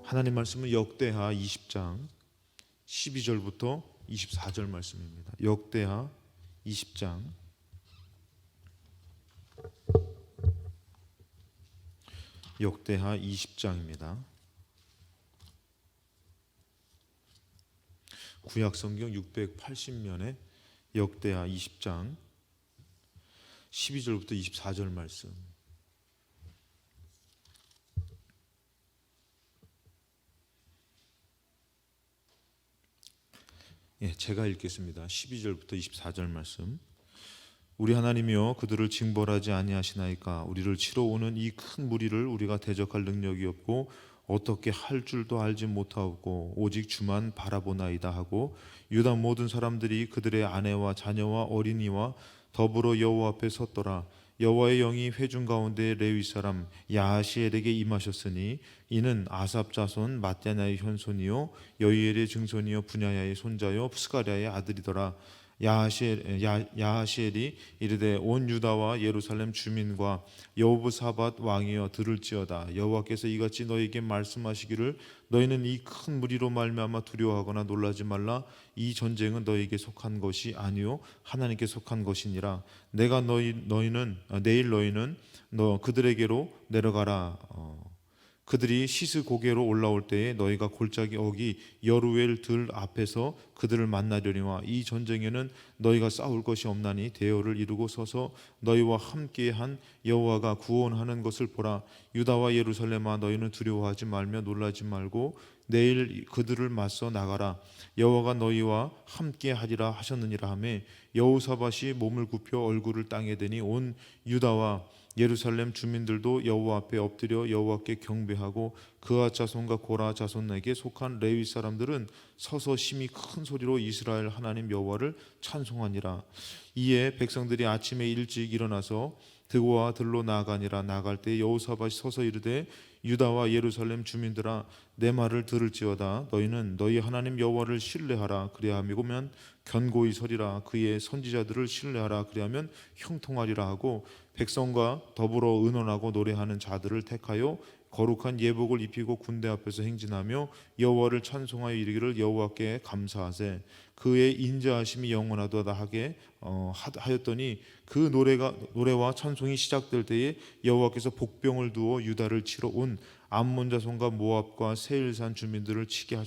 하나님 말씀은 역대하 20장 12절부터 24절 말씀입니다. 역대하 20장 20장입니다. 구약성경 680면에 역대하 20장 12절부터 24절 말씀. 제가 읽겠습니다. 12절부터 24절 말씀. 우리 하나님이여 그들을 징벌하지 아니하시나이까. 우리를 치러 오는 이 큰 무리를 우리가 대적할 능력이 없고 어떻게 할 줄도 알지 못하고 오직 주만 바라보나이다 하고 유다 모든 사람들이 그들의 아내와 자녀와 어린이와 더불어 여호와 앞에 섰더라. 여호와의 영이 회중 가운데 레위 사람 야하시엘에게 임하셨으니 이는 아삽 자손 matthaniah의 현손이요 여이엘의 증손이요 분야야의 손자요 스가랴의 아들이더라. 야하시엘이 이르되 온 유다와 예루살렘 주민과 여호브사밧 왕이여 들을지어다. 여호와께서 이같이 너희에게 말씀하시기를 너희는 이 큰 무리로 말미암아 두려워하거나 놀라지 말라. 이 전쟁은 너희에게 속한 것이 아니요 하나님께 속한 것이니라. 내가 내일 너희는 그들에게로 내려가라. 그들이 시스 고개로 올라올 때에 너희가 골짜기 어기 여루엘 들 앞에서 그들을 만나려니와 이 전쟁에는 너희가 싸울 것이 없나니 대열을 이루고 서서 너희와 함께한 여호와가 구원하는 것을 보라. 유다와 예루살렘아 너희는 두려워하지 말며 놀라지 말고 내일 그들을 맞서 나가라. 여호와가 너희와 함께하리라 하셨느니라 하며 여호사밧이 몸을 굽혀 얼굴을 땅에 대니 온 유다와 예루살렘 주민들도 여호와 앞에 엎드려 여호와께 경배하고 그아 자손과 고라 자손에게 속한 레위 사람들은 서서 심히 큰 소리로 이스라엘 하나님 여호와를 찬송하니라. 이에 백성들이 아침에 일찍 일어나서 드고와 들로 나아가니라. 나갈 때 여호사밧이 서서 이르되 유다와 예루살렘 주민들아 내 말을 들을지어다. 너희는 너희 하나님 여호와를 신뢰하라. 그리하면 견고히 서리라. 그의 선지자들을 신뢰하라. 그리하면 형통하리라 하고 백성과 더불어 의논하고 노래하는 자들을 택하여 거룩한 예복을 입히고 군대 앞에서 행진하며 여호와를 찬송하여 이르기를 여호와께 감사하세. 그의 인자하심이 영원하도다 하게 하였더니 그 노래와 찬송이 시작될 때에 여호와께서 복병을 두어 유다를 치러 온 암몬 자손과 모압과 세일산 주민들을 치게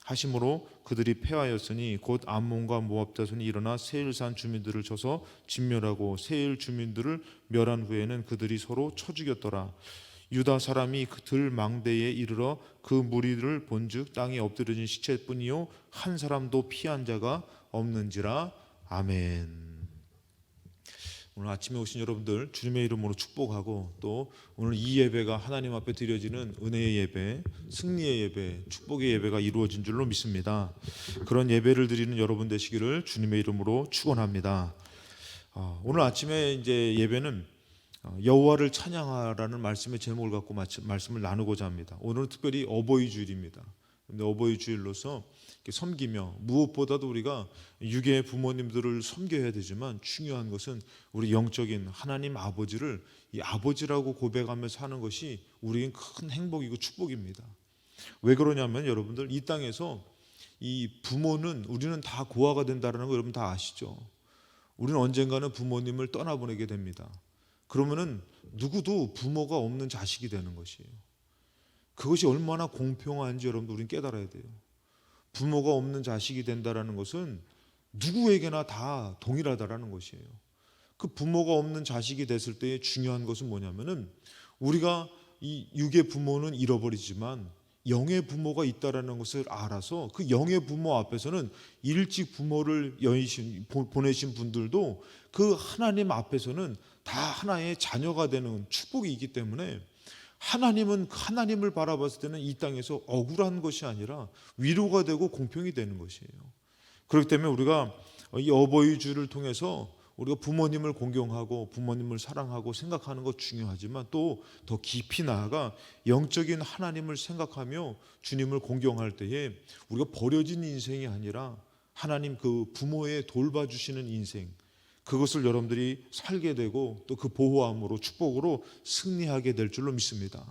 하심으로 그들이 패하였으니 곧 암몬과 모압 자손이 일어나 세일산 주민들을 쳐서 진멸하고 세일 주민들을 멸한 후에는 그들이 서로 쳐 죽였더라. 유다 사람이 그 들 망대에 이르러 그 무리를 본즉 땅에 엎드려진 시체뿐이요 한 사람도 피한 자가 없는지라. 아멘. 오늘 아침에 오신 여러분들 주님의 이름으로 축복하고 또 오늘 이 예배가 하나님 앞에 드려지는 은혜의 예배, 승리의 예배, 축복의 예배가 이루어진 줄로 믿습니다. 그런 예배를 드리는 여러분 되시기를 주님의 이름으로 축원합니다. 오늘 아침에 이제 예배는 여호와를 찬양하라는 말씀의 제목을 갖고 말씀을 나누고자 합니다. 오늘은 특별히 어버이 주일입니다. 근데 어버이 주일로서 섬기며 무엇보다도 우리가 육의 부모님들을 섬겨야 되지만 중요한 것은 우리 영적인 하나님 아버지를 이 아버지라고 고백하며 사는 것이 우리에겐 큰 행복이고 축복입니다. 왜 그러냐면 여러분들 이 땅에서 이 부모는 우리는 다 고아가 된다는 거 여러분 다 아시죠? 우리는 언젠가는 부모님을 떠나보내게 됩니다. 그러면은 누구도 부모가 없는 자식이 되는 것이에요. 그것이 얼마나 공평한지 여러분들 우리는 깨달아야 돼요. 부모가 없는 자식이 된다는 것은 누구에게나 다 동일하다라는 것이에요. 그 부모가 없는 자식이 됐을 때의 중요한 것은 뭐냐면은 우리가 이 육의 부모는 잃어버리지만 영의 부모가 있다라는 것을 알아서 그 영의 부모 앞에서는 일찍 부모를 보내신 분들도 그 하나님 앞에서는 다 하나의 자녀가 되는 축복이 있기 때문에 하나님은 하나님을 바라봤을 때는 이 땅에서 억울한 것이 아니라 위로가 되고 공평이 되는 것이에요. 그렇기 때문에 우리가 이 어버이 주를 통해서 우리가 부모님을 공경하고 부모님을 사랑하고 생각하는 것 중요하지만 또 더 깊이 나아가 영적인 하나님을 생각하며 주님을 공경할 때에 우리가 버려진 인생이 아니라 하나님 그 부모의 돌봐주시는 인생, 그것을 여러분들이 살게 되고 또 그 보호함으로 축복으로 승리하게 될 줄로 믿습니다.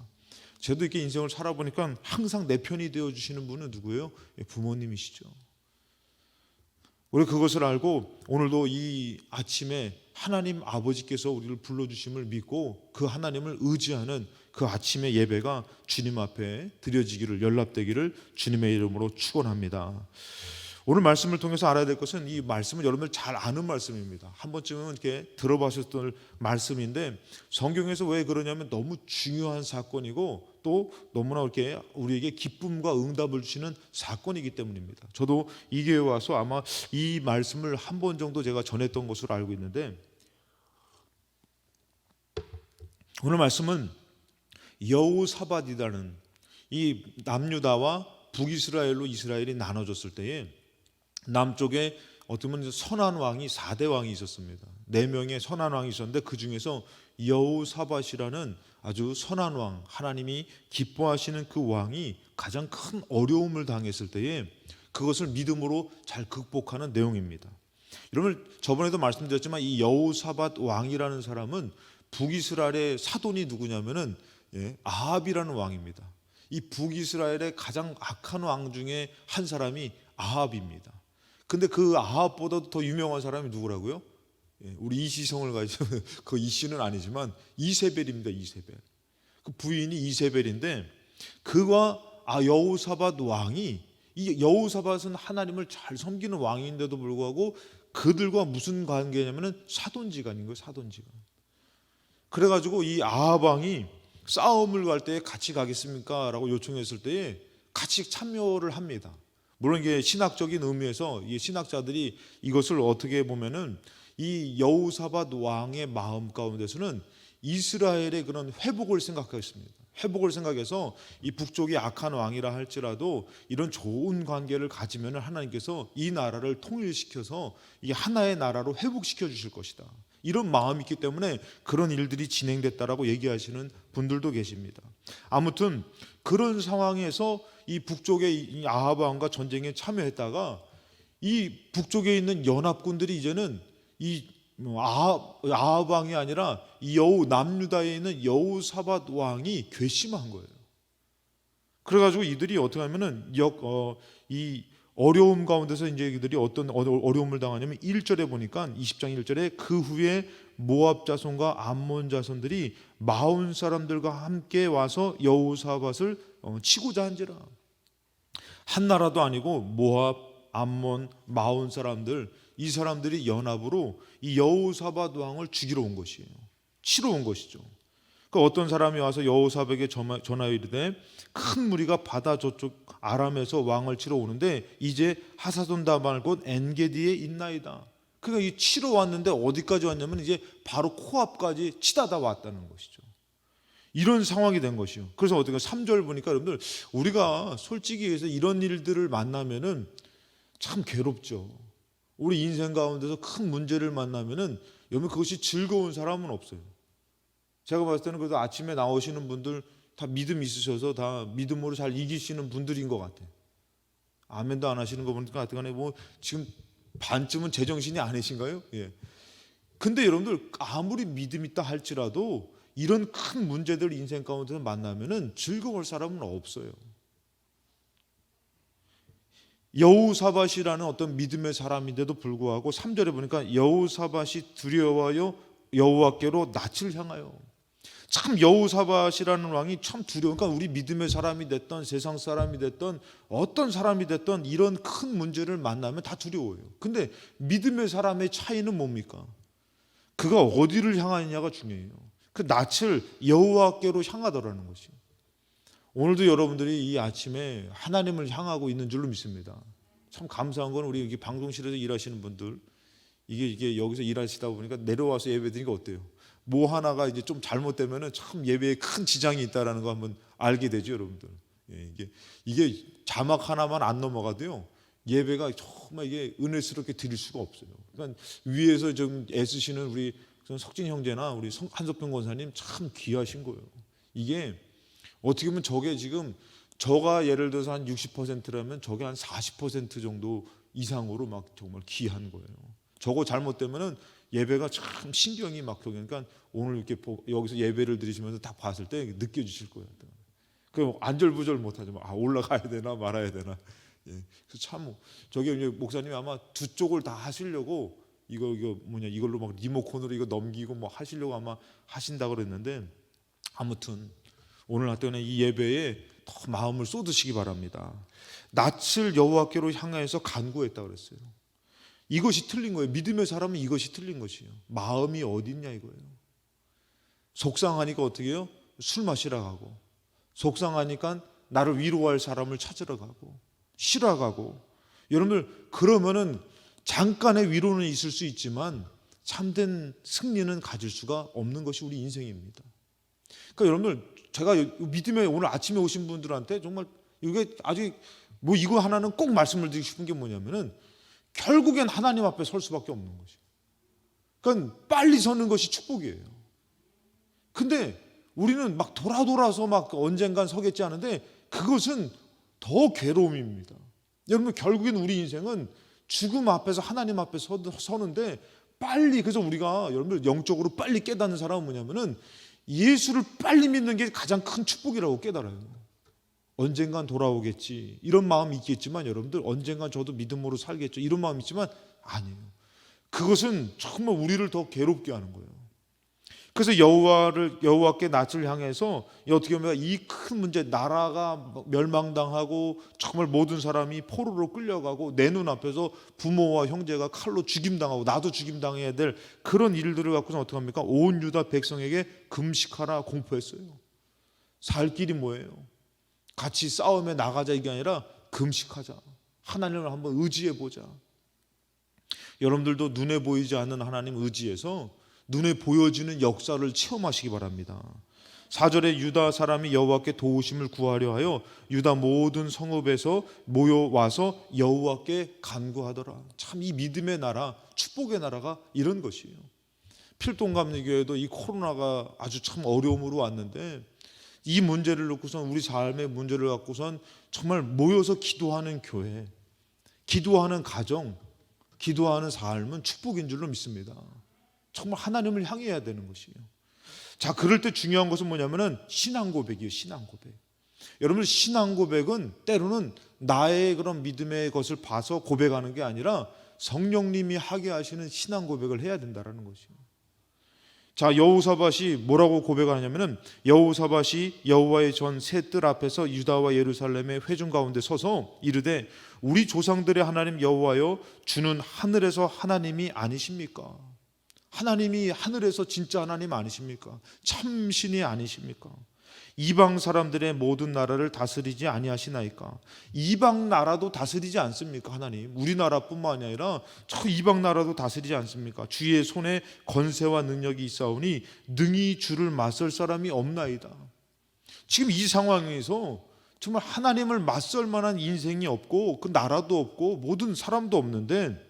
저도 이렇게 인생을 살아보니까 항상 내 편이 되어주시는 분은 누구예요? 부모님이시죠. 우리 그것을 알고 오늘도 이 아침에 하나님 아버지께서 우리를 불러주심을 믿고 그 하나님을 의지하는 그 아침의 예배가 주님 앞에 드려지기를, 연락되기를 주님의 이름으로 축원합니다. 오늘 말씀을 통해서 알아야 될 것은, 이 말씀은 여러분들 잘 아는 말씀입니다. 한 번쯤은 이렇게 들어보셨던 말씀인데, 성경에서 왜 그러냐면 너무 중요한 사건이고 또 너무나 이렇게 우리에게 기쁨과 응답을 주시는 사건이기 때문입니다. 저도 이 교회에 와서 아마 이 말씀을 한 번 정도 제가 전했던 것으로 알고 있는데, 오늘 말씀은 여호사밧이라는 이 남유다와 북이스라엘로 이스라엘이 나눠졌을 때에 남쪽에 어떻게 보면 선한 왕이 4대 왕이 있었습니다. 4명의 선한 왕이 있었는데 그 중에서 여호사밧이라는 아주 선한 왕, 하나님이 기뻐하시는 그 왕이 가장 큰 어려움을 당했을 때에 그것을 믿음으로 잘 극복하는 내용입니다. 여러분, 저번에도 말씀드렸지만 이 여호사밧 왕이라는 사람은 북이스라엘의 사돈이 누구냐면은 아합이라는 왕입니다. 이 북이스라엘의 가장 악한 왕 중에 한 사람이 아합입니다. 근데 그 아합보다도 더 유명한 사람이 누구라고요? 우리 이시성을 가지고 그 이씨는 아니지만 이세벨입니다. 이세벨. 그 부인이 이세벨인데, 그와 여호사밧 왕이, 이 여호사밧은 하나님을 잘 섬기는 왕인데도 불구하고 그들과 무슨 관계냐면은 사돈지간인 거예요. 사돈지간. 그래가지고 이 아합 왕이 싸움을 갈 때 같이 가겠습니까? 라고 요청했을 때에 같이 참여를 합니다. 물론 이게 신학적인 의미에서 이 신학자들이 이것을 어떻게 보면은 이 여호사밧 왕의 마음 가운데서는 이스라엘의 그런 회복을 생각했습니다. 회복을 생각해서 이 북쪽이 악한 왕이라 할지라도 이런 좋은 관계를 가지면 하나님께서 이 나라를 통일시켜서 이 하나의 나라로 회복시켜 주실 것이다. 이런 마음이 있기 때문에 그런 일들이 진행됐다라고 얘기하시는 분들도 계십니다. 아무튼 그런 상황에서 이 북쪽의 아합 왕과 전쟁에 참여했다가 이 북쪽에 있는 연합군들이 이제는 이 아합 왕이 아니라 이 남유다에 있는 여호사밧 왕이 괘씸한 거예요. 그래가지고 이들이 어떻게 하면은 이 어려움 가운데서 이제 이들이 어떤 어려움을 당하냐면 1절에 보니까 20장 1절에 그 후에 모압 자손과 암몬 자손들이 마온 사람들과 함께 와서 여호사밧을 치고자 한지라. 한 나라도 아니고 모압, 암몬, 마온 사람들, 이 사람들이 연합으로 이 여호사밧 왕을 죽이러 온 것이에요. 치러 온 것이죠. 그 어떤 사람이 와서 여호사밧에게 전하여 이르되 큰 무리가 바다 저쪽 아람에서 왕을 치러 오는데 이제 하사돈 다말 곧 엔게디에 있나이다. 그러니까 이 치러 왔는데 어디까지 왔냐면 이제 바로 코앞까지 치다다 왔다는 것이죠. 이런 상황이 된 것이요. 그래서 어떻게 3절 보니까 여러분들, 우리가 솔직히 해서 이런 일들을 만나면은 참 괴롭죠. 우리 인생 가운데서 큰 문제를 만나면은 여러분 그것이 즐거운 사람은 없어요. 제가 봤을 때는 그래도 아침에 나오시는 분들 다 믿음 있으셔서 다 믿음으로 잘 이기시는 분들인 것 같아요. 아멘도 안 하시는 거 보니까 하여튼간에 뭐 지금 반쯤은 제정신이 아니신가요? 예. 근데 여러분들 아무리 믿음 있다 할지라도 이런 큰 문제들 인생 가운데서 만나면은 즐거울 사람은 없어요. 여호사밧이라는 어떤 믿음의 사람인데도 불구하고 3절에 보니까 여호사밧이 두려워하여 여호와께로 낯을 향하여. 참 여호사밧이라는 왕이 참 두려워. 그러니까 우리 믿음의 사람이 됐던 세상 사람이 됐던 어떤 사람이 됐던 이런 큰 문제를 만나면 다 두려워요. 근데 믿음의 사람의 차이는 뭡니까? 그가 어디를 향하느냐가 중요해요. 그 낯을 여호와께로 향하더라는 것이에요. 오늘도 여러분들이 이 아침에 하나님을 향하고 있는 줄로 믿습니다. 참 감사한 건 우리 여기 방송실에서 일하시는 분들, 이게 여기서 일하시다 보니까 내려와서 예배 드리니까 어때요? 뭐 하나가 이제 좀 잘못되면은 참 예배에 큰 지장이 있다라는 거 한번 알게 되죠, 여러분들. 예, 이게 자막 하나만 안 넘어가도요, 예배가 정말 이게 은혜스럽게 드릴 수가 없어요. 그러니까 위에서 좀 애쓰시는 우리 석진 형제나 우리 한석병 권사님 참 귀하신 거예요. 이게 어떻게 보면 저게 지금 저가 예를 들어서 한 60%라면 저게 한 40% 정도 이상으로 막 정말 귀한 거예요. 저거 잘못되면은 예배가 참 신경이 막 그러니까 오늘 이렇게 여기서 예배를 드리시면서 딱 봤을 때 느껴지실 거예요. 그 안절부절 못하죠. 올라가야 되나 말아야 되나. 예. 그래서 참 저기 목사님이 아마 두 쪽을 다 하시려고 이걸로 막 리모컨으로 이거 넘기고 뭐 하시려고 아마 하신다 그랬는데, 아무튼 오늘 하여튼 이 예배에 더 마음을 쏟으시기 바랍니다. 낯을 여호와께로 향해서 간구했다 그랬어요. 이것이 틀린 거예요. 믿음의 사람은 이것이 틀린 것이에요. 마음이 어디 있냐 이거예요. 속상하니까 어떻게 해요? 술 마시러 가고, 속상하니까 나를 위로할 사람을 찾으러 가고, 쉬러 가고. 여러분들, 그러면은 잠깐의 위로는 있을 수 있지만 참된 승리는 가질 수가 없는 것이 우리 인생입니다. 그러니까 여러분들, 제가 믿음에 오늘 아침에 오신 분들한테 정말 이게 아주 뭐 이거 하나는 꼭 말씀을 드리고 싶은 게 뭐냐면은, 결국엔 하나님 앞에 설 수밖에 없는 것이에요. 그러니까 빨리 서는 것이 축복이에요. 근데 우리는 막 돌아서 막 언젠간 서겠지 하는데, 그것은 더 괴로움입니다. 여러분, 결국엔 우리 인생은 죽음 앞에서 하나님 앞에 서는데, 빨리, 그래서 우리가 여러분들 영적으로 빨리 깨닫는 사람은 뭐냐면은, 예수를 빨리 믿는 게 가장 큰 축복이라고 깨달아요. 언젠간 돌아오겠지 이런 마음이 있겠지만, 여러분들 언젠간 저도 믿음으로 살겠죠 이런 마음이 있지만 아니에요. 그것은 정말 우리를 더 괴롭게 하는 거예요. 그래서 여호와께 낯을 향해서 어떻게 보면 이 큰 문제, 나라가 멸망당하고 정말 모든 사람이 포로로 끌려가고 내 눈앞에서 부모와 형제가 칼로 죽임당하고 나도 죽임당해야 될 그런 일들을 갖고서 어떻게 합니까? 온 유다 백성에게 금식하라 공포했어요. 살 길이 뭐예요? 같이 싸움에 나가자 이게 아니라 금식하자, 하나님을 한번 의지해보자. 여러분들도 눈에 보이지 않는 하나님 의지해서 눈에 보여지는 역사를 체험하시기 바랍니다. 4절에 유다 사람이 여호와께 도우심을 구하려 하여 유다 모든 성읍에서 모여와서 여호와께 간구하더라. 참 이 믿음의 나라, 축복의 나라가 이런 것이에요. 필동감리교회도 이 코로나가 아주 참 어려움으로 왔는데, 이 문제를 놓고선, 우리 삶의 문제를 갖고선 정말 모여서 기도하는 교회, 기도하는 가정, 기도하는 삶은 축복인 줄로 믿습니다. 정말 하나님을 향해야 되는 것이에요. 자, 그럴 때 중요한 것은 뭐냐면은 신앙 고백이에요. 신앙 고백. 여러분, 신앙 고백은 때로는 나의 그런 믿음의 것을 봐서 고백하는 게 아니라 성령님이 하게 하시는 신앙 고백을 해야 된다는 것이에요. 자, 여호사밧이 뭐라고 고백하냐면은, 여호사밧이 여호와의 전 새 뜰 앞에서 유다와 예루살렘의 회중 가운데 서서 이르되, 우리 조상들의 하나님 여호와여, 주는 하늘에서 하나님이 아니십니까? 하나님이 하늘에서 진짜 하나님 아니십니까? 참신이 아니십니까? 이방 사람들의 모든 나라를 다스리지 아니하시나이까? 이방 나라도 다스리지 않습니까? 하나님, 우리나라뿐만 아니라 저 이방 나라도 다스리지 않습니까? 주의 손에 권세와 능력이 있사오니 능히 주를 맞설 사람이 없나이다. 지금 이 상황에서 정말 하나님을 맞설 만한 인생이 없고, 그 나라도 없고 모든 사람도 없는데,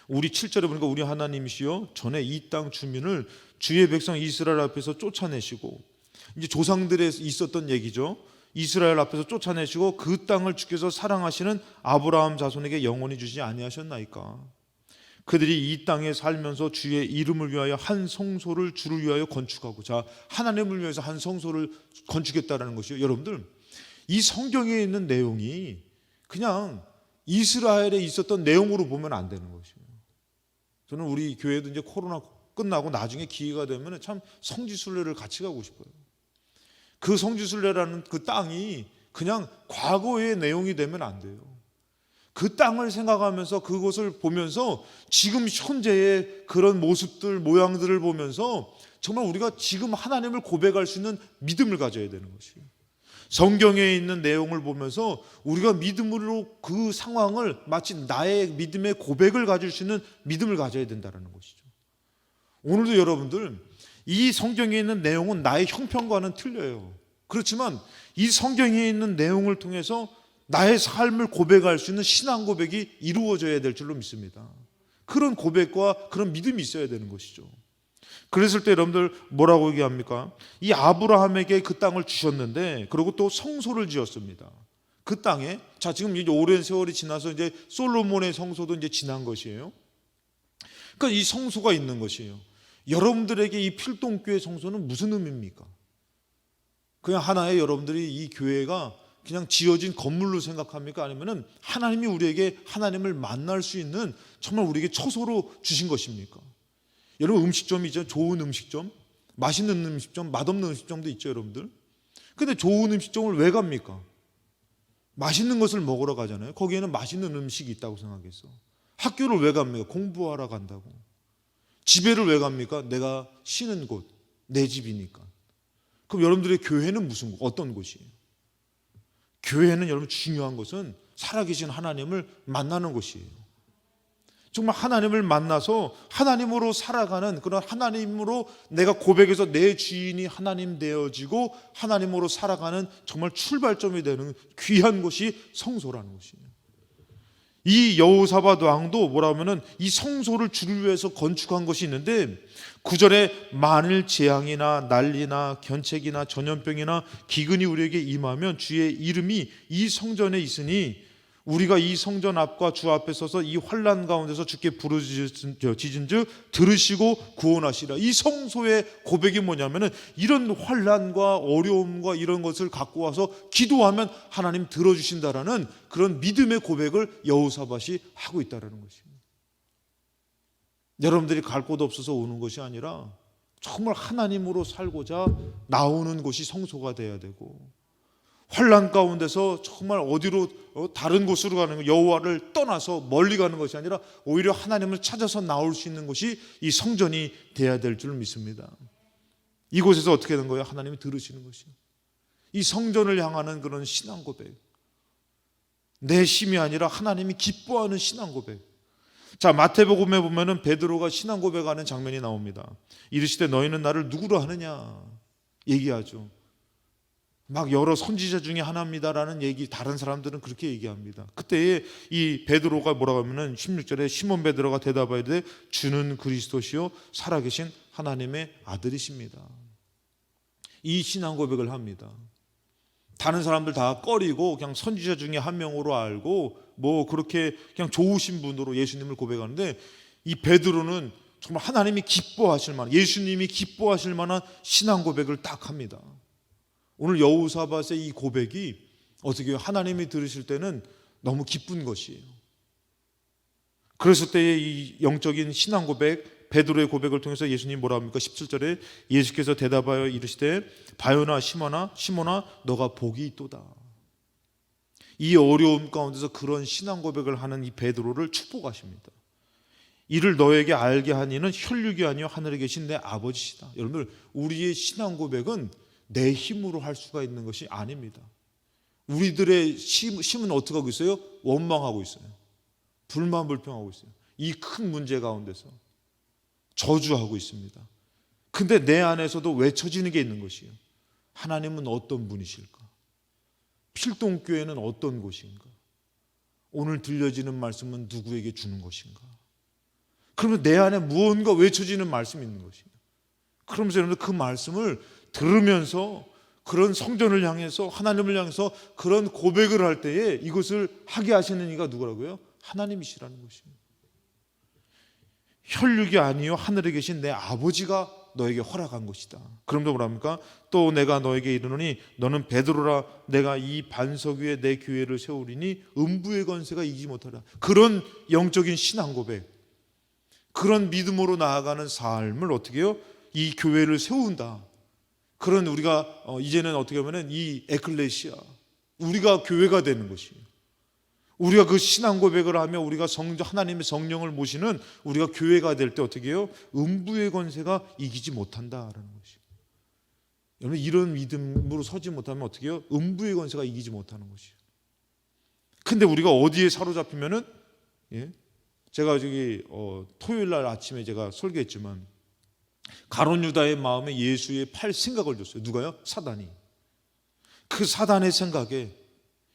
우리 7절에 보니까 우리 하나님이시여 전에 이 땅 주민을 주의 백성 이스라엘 앞에서 쫓아내시고, 이제 조상들에 있었던 얘기죠. 이스라엘 앞에서 쫓아내시고 그 땅을 주께서 사랑하시는 아브라함 자손에게 영원히 주시지 아니하셨나이까? 그들이 이 땅에 살면서 주의 이름을 위하여 한 성소를 주를 위하여 건축하고, 자, 하나님을 위해서 한 성소를 건축했다라는 것이요. 여러분들, 이 성경에 있는 내용이 그냥 이스라엘에 있었던 내용으로 보면 안 되는 것이에요. 저는 우리 교회도 이제 코로나 끝나고 나중에 기회가 되면 참 성지순례를 같이 가고 싶어요. 그 성지순례라는 그 땅이 그냥 과거의 내용이 되면 안 돼요. 그 땅을 생각하면서 그것을 보면서 지금 현재의 그런 모습들, 모양들을 보면서 정말 우리가 지금 하나님을 고백할 수 있는 믿음을 가져야 되는 것이에요. 성경에 있는 내용을 보면서 우리가 믿음으로 그 상황을 마치 나의 믿음의 고백을 가질 수 있는 믿음을 가져야 된다는 것이죠. 오늘도 여러분들, 이 성경에 있는 내용은 나의 형편과는 틀려요. 그렇지만 이 성경에 있는 내용을 통해서 나의 삶을 고백할 수 있는 신앙 고백이 이루어져야 될 줄로 믿습니다. 그런 고백과 그런 믿음이 있어야 되는 것이죠. 그랬을 때 여러분들 뭐라고 얘기합니까? 이 아브라함에게 그 땅을 주셨는데, 그리고 또 성소를 지었습니다. 그 땅에, 자, 지금 이제 오랜 세월이 지나서 이제 솔로몬의 성소도 이제 지난 것이에요. 그러니까 이 성소가 있는 것이에요. 여러분들에게 이 필동교회 성소는 무슨 의미입니까? 그냥 하나의 여러분들이 이 교회가 그냥 지어진 건물로 생각합니까? 아니면은 하나님이 우리에게 하나님을 만날 수 있는 정말 우리에게 처소로 주신 것입니까? 여러분 음식점이죠. 좋은 음식점, 맛있는 음식점, 맛없는 음식점도 있죠, 여러분들. 근데 좋은 음식점을 왜 갑니까? 맛있는 것을 먹으러 가잖아요. 거기에는 맛있는 음식이 있다고 생각해서. 학교를 왜 갑니까? 공부하러 간다고. 집에를 왜 갑니까? 내가 쉬는 곳, 내 집이니까. 그럼 여러분들의 교회는 무슨 곳, 어떤 곳이에요? 교회는 여러분 중요한 것은 살아계신 하나님을 만나는 곳이에요. 정말 하나님을 만나서 하나님으로 살아가는 그런 하나님으로 내가 고백해서 내 주인이 하나님 되어지고 하나님으로 살아가는 정말 출발점이 되는 귀한 곳이 성소라는 것이에요. 이 여호사밧 왕도 뭐라 하면은 이 성소를 주를 위해서 건축한 것이 있는데 9절에 만일 재앙이나 난리나 견책이나 전염병이나 기근이 우리에게 임하면 주의 이름이 이 성전에 있으니 우리가 이 성전 앞과 주 앞에 서서 이 환난 가운데서 주께 부르짖은즉 들으시고 구원하시라. 이 성소의 고백이 뭐냐면은 이런 환난과 어려움과 이런 것을 갖고 와서 기도하면 하나님 들어주신다라는 그런 믿음의 고백을 여호사밧이 하고 있다라는 것입니다. 여러분들이 갈 곳 없어서 오는 것이 아니라 정말 하나님으로 살고자 나오는 곳이 성소가 돼야 되고, 환난 가운데서 정말 어디로 다른 곳으로 가는 거, 여호와를 떠나서 멀리 가는 것이 아니라 오히려 하나님을 찾아서 나올 수 있는 곳이 이 성전이 돼야 될 줄 믿습니다. 이곳에서 어떻게 된 거예요? 하나님이 들으시는 것이요. 이 성전을 향하는 그런 신앙 고백, 내 힘이 아니라 하나님이 기뻐하는 신앙 고백. 자, 마태복음에 보면은 베드로가 신앙 고백하는 장면이 나옵니다. 이르시되 너희는 나를 누구로 하느냐 얘기하죠. 막 여러 선지자 중에 하나입니다라는 얘기, 다른 사람들은 그렇게 얘기합니다. 그때 이 베드로가 뭐라고 하면은 16절에 시몬 베드로가 대답하여 이르되 주는 그리스도시요 살아계신 하나님의 아들이십니다. 이 신앙 고백을 합니다. 다른 사람들 다 꺼리고 그냥 선지자 중에 한 명으로 알고 뭐 그렇게 그냥 좋으신 분으로 예수님을 고백하는데, 이 베드로는 정말 하나님이 기뻐하실 만한, 예수님이 기뻐하실 만한 신앙 고백을 딱 합니다. 오늘 여호사밧의 이 고백이 어떻게 해요? 하나님이 들으실 때는 너무 기쁜 것이에요. 그랬을 때의 이 영적인 신앙 고백, 베드로의 고백을 통해서 예수님 뭐라 합니까? 17절에 예수께서 대답하여 이르시되 바요나 시몬아 너가 복이 있도다. 이 어려움 가운데서 그런 신앙 고백을 하는 이 베드로를 축복하십니다. 이를 너에게 알게 하니는 혈육이 아니요 하늘에 계신 내 아버지시다. 여러분들, 우리의 신앙 고백은 내 힘으로 할 수가 있는 것이 아닙니다. 우리들의 힘은 어떻게 하고 있어요? 원망하고 있어요. 불만불평하고 있어요. 이 큰 문제 가운데서 저주하고 있습니다. 근데 내 안에서도 외쳐지는 게 있는 것이에요. 하나님은 어떤 분이실까? 필동교회는 어떤 곳인가? 오늘 들려지는 말씀은 누구에게 주는 것인가? 그러면 내 안에 무언가 외쳐지는 말씀이 있는 것이에요. 그러면서 여러분들 그 말씀을 들으면서 그런 성전을 향해서, 하나님을 향해서 그런 고백을 할 때에 이것을 하게 하시는 이가 누구라고요? 하나님이시라는 것입니다. 혈육이 아니요 하늘에 계신 내 아버지가 너에게 허락한 것이다. 그럼도 뭐랍니까? 또 내가 너에게 이르노니 너는 베드로라, 내가 이 반석 위에 내 교회를 세우리니 음부의 권세가 이기지 못하라. 그런 영적인 신앙 고백, 그런 믿음으로 나아가는 삶을 어떻게 해요? 이 교회를 세운다. 그런 우리가 이제는 어떻게 보면 이 에클레시아, 우리가 교회가 되는 것이에요. 우리가 그 신앙 고백을 하며 우리가 하나님의 성령을 모시는 우리가 교회가 될 때 어떻게 해요? 음부의 권세가 이기지 못한다라는 것이에요. 여러분, 이런 믿음으로 서지 못하면 어떻게 해요? 음부의 권세가 이기지 못하는 것이에요. 근데 우리가 어디에 사로잡히면은, 제가 토요일 날 아침에 제가 설교했지만 가룟 유다의 마음에 예수의 팔 생각을 줬어요. 누가요? 사단이. 그 사단의 생각에,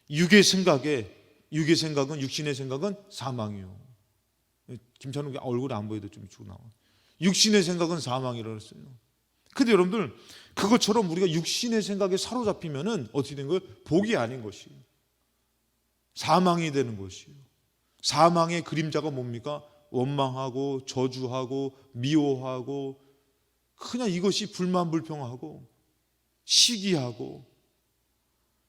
육의 생각은, 육신의 생각은 사망이요. 김찬욱 얼굴이 안 보여도 좀 이쪽으로 나와. 육신의 생각은 사망이라고 했어요. 근데 여러분들, 그것처럼 우리가 육신의 생각에 사로잡히면은 어떻게 된 거예요? 복이 아닌 것이에요. 사망이 되는 것이에요. 사망의 그림자가 뭡니까? 원망하고 저주하고 미워하고 그냥 이것이 불만불평하고, 시기하고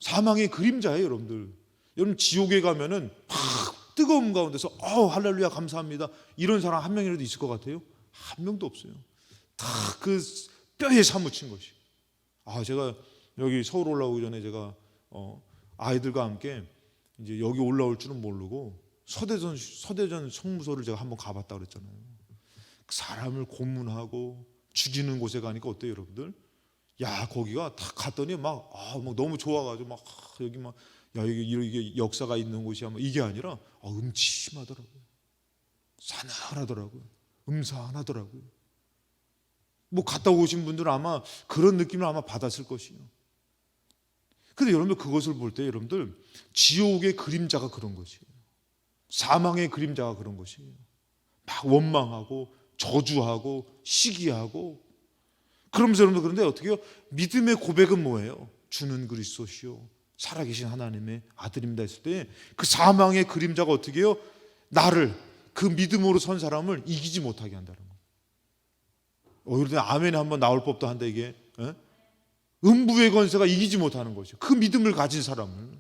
사망의 그림자예요, 여러분들. 여러분 지옥에 가면은 막 뜨거움 가운데서 할렐루야 감사합니다 이런 사람 한 명이라도 있을 것 같아요? 한 명도 없어요. 다 그 뼈에 사무친 것이. 제가 여기 서울 올라오기 전에 제가 아이들과 함께 이제 여기 올라올 줄은 모르고 서대전 성무소를 제가 한번 가봤다 그랬잖아요. 사람을 고문하고 죽이는 곳에 가니까 어때요, 여러분들? 야, 거기가 딱 갔더니 막 너무 좋아가지고 막 여기 막 이게 역사가 있는 곳이야. 이게 아니라 음침하더라고요. 사나하더라고요. 음산하더라고요. 갔다 오신 분들은 아마 그런 느낌을 아마 받았을 것이에요. 근데 여러분들 그것을 볼 때 여러분들 지옥의 그림자가 그런 것이에요. 사망의 그림자가 그런 것이에요. 막 원망하고 저주하고 시기하고 그러면서 여러분들 그런데 어떻게 해요? 믿음의 고백은 뭐예요? 주는 그리스도시요 살아계신 하나님의 아들입니다 했을 때 그 사망의 그림자가 어떻게 해요? 나를 그 믿음으로 선 사람을 이기지 못하게 한다는 거예요. 이럴 때 아멘이 한번 나올 법도 한데 이게 음부의 권세가 이기지 못하는 것이죠. 그 믿음을 가진 사람을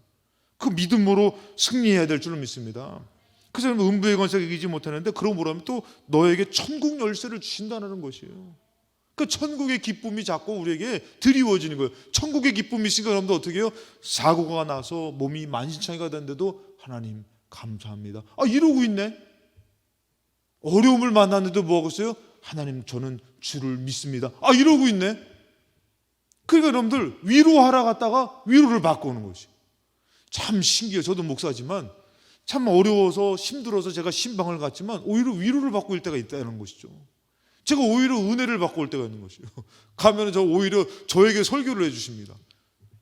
그 믿음으로 승리해야 될 줄로 믿습니다. 그래서 음부의 권세가 이기지 못하는데 그러고 뭐라면 또 너에게 천국 열쇠를 주신다는 것이에요. 그 천국의 기쁨이 자꾸 우리에게 드리워지는 거예요. 천국의 기쁨이 있으니까 여러분들 어떻게 해요? 사고가 나서 몸이 만신창이가 됐는데도 하나님 감사합니다. 이러고 있네. 어려움을 만났는데도 뭐하고 있어요? 하나님 저는 주를 믿습니다. 이러고 있네. 그러니까 여러분들 위로하러 갔다가 위로를 받고 오는 것이 참 신기해요. 저도 목사지만 참 어려워서 힘들어서 제가 신방을 갔지만 오히려 위로를 받고 올 때가 있다는 것이죠. 제가 오히려 은혜를 받고 올 때가 있는 것이에요. 가면 저 오히려 저에게 설교를 해주십니다.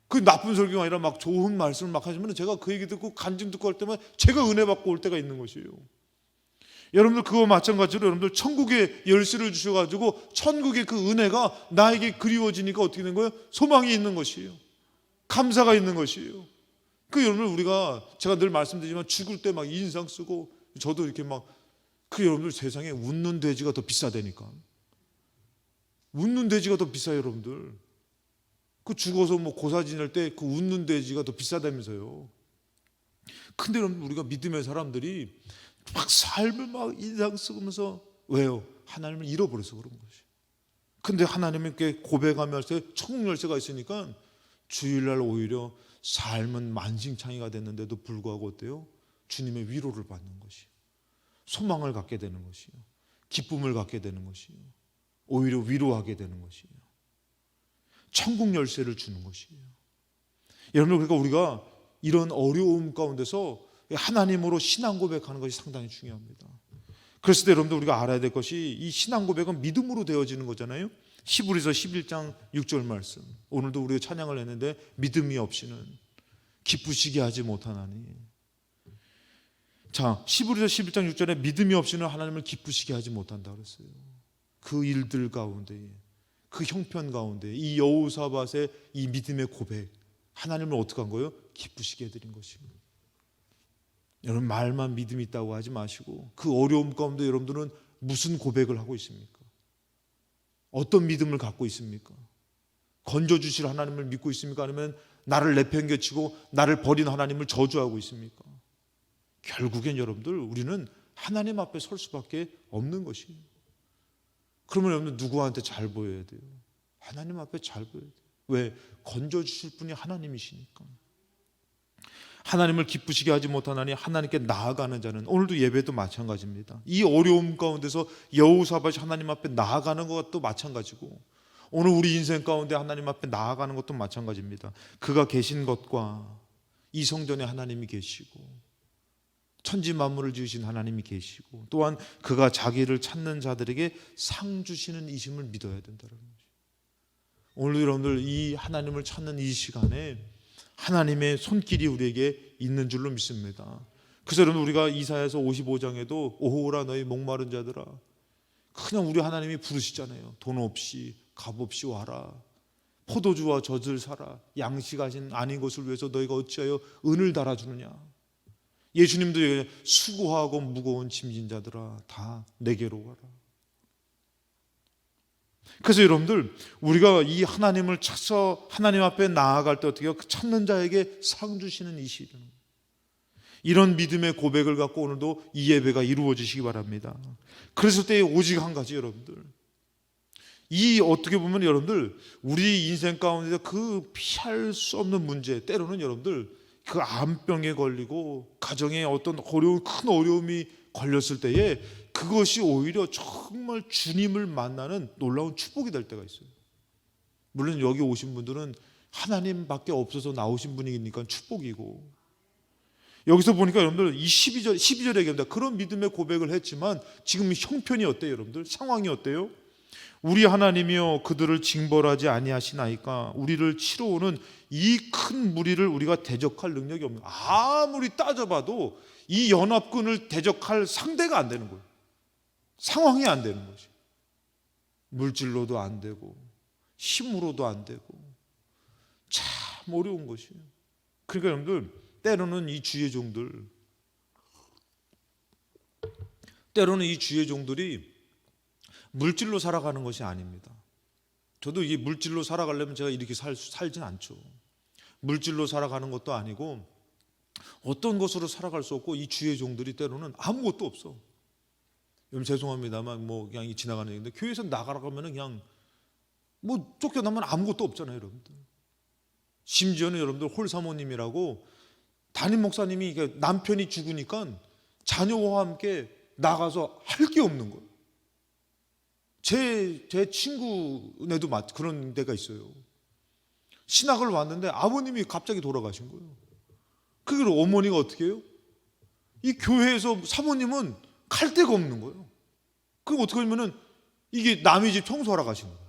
그 나쁜 설교가 아니라 막 좋은 말씀을 막 하시면 제가 그 얘기 듣고 간증 듣고 할 때만 제가 은혜 받고 올 때가 있는 것이에요. 여러분들 그거 마찬가지로 여러분들 천국의 열쇠를 주셔가지고 천국의 그 은혜가 나에게 그리워지니까 어떻게 된 거예요? 소망이 있는 것이에요. 감사가 있는 것이에요. 그 여러분들 우리가 제가 늘 말씀드리지만 죽을 때 막 인상 쓰고 저도 이렇게 막 여러분들 세상에 웃는 돼지가 더 비싸다니까. 웃는 돼지가 더 비싸요, 여러분들. 죽어서 고사 지낼 때 그 웃는 돼지가 더 비싸다면서요. 근데 여러분 우리가 믿음의 사람들이 막 삶을 막 인상 쓰면서 왜요? 하나님을 잃어버려서 그런 것이. 근데 하나님께 고백하며 할 때 천국 열쇠가 있으니까 주일날 오히려 삶은 만신창이가 됐는데도 불구하고 어때요? 주님의 위로를 받는 것이에요. 소망을 갖게 되는 것이에요. 기쁨을 갖게 되는 것이에요. 오히려 위로하게 되는 것이에요. 천국 열쇠를 주는 것이에요. 여러분 그러니까 우리가 이런 어려움 가운데서 하나님으로 신앙 고백하는 것이 상당히 중요합니다. 그랬을 때 여러분들 우리가 알아야 될 것이 이 신앙 고백은 믿음으로 되어지는 거잖아요. 히브리서 11장 6절 말씀. 오늘도 우리가 찬양을 했는데 믿음이 없이는 기쁘시게 하지 못하나니. 자, 히브리서 11장 6절에 믿음이 없이는 하나님을 기쁘시게 하지 못한다 그랬어요. 그 일들 가운데, 그 형편 가운데 이 여호사밧의 이 믿음의 고백, 하나님을 어떻게 한 거예요? 기쁘시게 해드린 것입니다. 여러분 말만 믿음이 있다고 하지 마시고 그 어려움 가운데 여러분들은 무슨 고백을 하고 있습니까? 어떤 믿음을 갖고 있습니까? 건져주실 하나님을 믿고 있습니까? 아니면 나를 내팽개치고 나를 버린 하나님을 저주하고 있습니까? 결국엔 여러분들 우리는 하나님 앞에 설 수밖에 없는 것이에요. 그러면 여러분들 누구한테 잘 보여야 돼요? 하나님 앞에 잘 보여야 돼요. 왜? 건져주실 분이 하나님이시니까. 하나님을 기쁘시게 하지 못하나니 하나님께 나아가는 자는, 오늘도 예배도 마찬가지입니다. 이 어려움 가운데서 여호사밧이 하나님 앞에 나아가는 것도 마찬가지고 오늘 우리 인생 가운데 하나님 앞에 나아가는 것도 마찬가지입니다. 그가 계신 것과 이 성전에 하나님이 계시고 천지 만물을 지으신 하나님이 계시고 또한 그가 자기를 찾는 자들에게 상 주시는 이심을 믿어야 된다는 거죠. 오늘 여러분들 이 하나님을 찾는 이 시간에 하나님의 손길이 우리에게 있는 줄로 믿습니다. 그래서 여러분 우리가 이사야서 55장에도 오호라 너희 목마른 자들아, 그냥 우리 하나님이 부르시잖아요. 돈 없이 값 없이 와라. 포도주와 젖을 사라. 양식하신 아닌 것을 위해서 너희가 어찌하여 은을 달아주느냐. 예수님도 수고하고 무거운 짐진 자들아 다 내게로 와라. 그래서 여러분들, 우리가 이 하나님을 찾아서 하나님 앞에 나아갈 때 어떻게 해요? 찾는 자에게 상 주시는 이 시간, 이런 믿음의 고백을 갖고 오늘도 이 예배가 이루어지시기 바랍니다. 그래서 때에 오직 한 가지, 여러분들, 이 어떻게 보면 여러분들 우리 인생 가운데 그 피할 수 없는 문제, 때로는 여러분들 그 암병에 걸리고 가정에 어떤 큰 어려움이 걸렸을 때에 그것이 오히려 정말 주님을 만나는 놀라운 축복이 될 때가 있어요. 물론 여기 오신 분들은 하나님밖에 없어서 나오신 분이니까 축복이고, 여기서 보니까 여러분들 이 12절에 얘기합니다. 그런 믿음의 고백을 했지만 지금 형편이 어때요, 여러분들? 상황이 어때요? 우리 하나님이여 그들을 징벌하지 아니하시나이까. 우리를 치러 오는 이 큰 무리를 우리가 대적할 능력이 없는, 아무리 따져봐도 이 연합군을 대적할 상대가 안 되는 거예요. 상황이 안 되는 거지. 물질로도 안 되고 힘으로도 안 되고 참 어려운 것이에요. 그러니까 여러분들, 때로는 이 주의 종들이 물질로 살아가는 것이 아닙니다. 저도 이 물질로 살아가려면 제가 이렇게 살진 않죠. 물질로 살아가는 것도 아니고 어떤 것으로 살아갈 수 없고, 이 주의 종들이 때로는 아무것도 없어. 여러분 죄송합니다만 그냥 지나가는 얘기인데, 교회에서 나가라고 하면 그냥 쫓겨나면 아무것도 없잖아요, 여러분들. 심지어는 여러분들 홀사모님이라고 담임 목사님이 남편이 죽으니까 자녀와 함께 나가서 할 게 없는 거예요. 제 친구네도 그런 데가 있어요. 신학을 왔는데 아버님이 갑자기 돌아가신 거예요. 그걸 어머니가 어떻게 해요? 이 교회에서 사모님은 갈 데가 없는 거예요. 그럼 어떻게 하면은 이게 남의 집 청소하러 가시는 거예요.